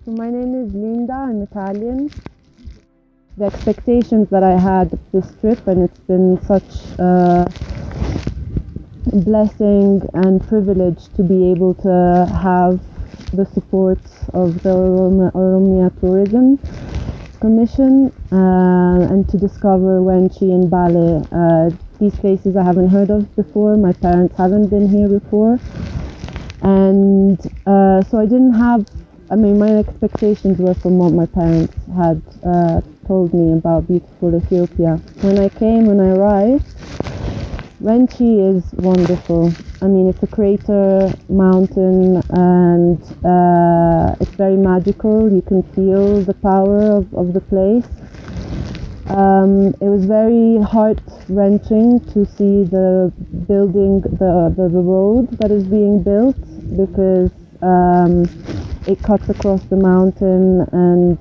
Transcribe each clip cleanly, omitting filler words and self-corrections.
So my name is Linda, I'm Italian. The expectations that I had of this trip, and it's been such a blessing and privilege to be able to have the support of the Oromia Tourism Commission and to discover Wenchi and Bale. These places I haven't heard of before, my parents haven't been here before, and so I didn't have, my expectations were from what my parents had told me about beautiful Ethiopia. When I arrived, Wenchi is wonderful. It's a crater mountain, and it's very magical. You can feel the power of the place. It was very heart-wrenching to see the building, the road that is being built, because it cuts across the mountain, and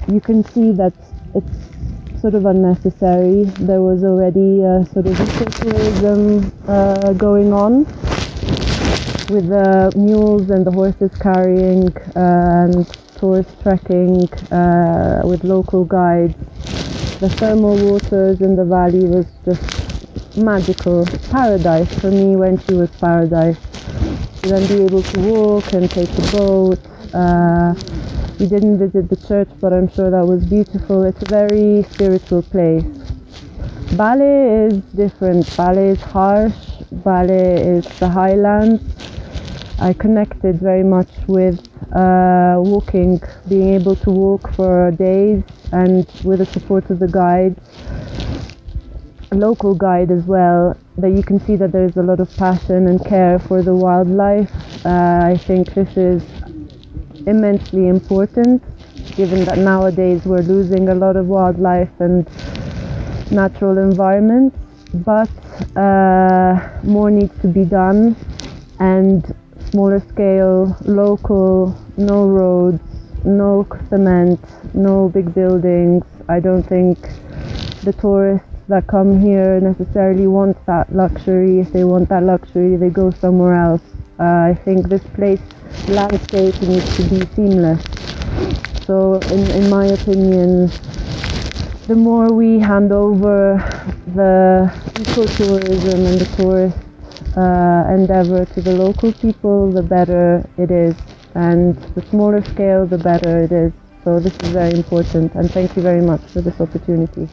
you can see that it's sort of unnecessary. There was already a sort of ecotourism going on with the mules and the horses carrying and tourist trekking with local guides. The thermal waters in the valley was just magical. Paradise for me. When she was paradise, to then be able to walk and take the boat. We didn't visit the church, but I'm sure that was beautiful. It's a very spiritual place. Bale is different. Bale is harsh. Bale is the highlands. I connected very much with walking, being able to walk for days, and with the support of the guide, a local guide as well, that you can see that there's a lot of passion and care for the wildlife. I think this is immensely important, given that nowadays we're losing a lot of wildlife and natural environments, but more needs to be done, and smaller scale, local, no roads, no cement, no big buildings. I don't think the tourists that come here necessarily want that luxury. If they want that luxury, they go somewhere else. I think this place, landscape, needs to be seamless. So in my opinion, the more we hand over the ecotourism and the tourist endeavor to the local people, the better it is, and the smaller scale, the better it is. So this is very important, and thank you very much for this opportunity.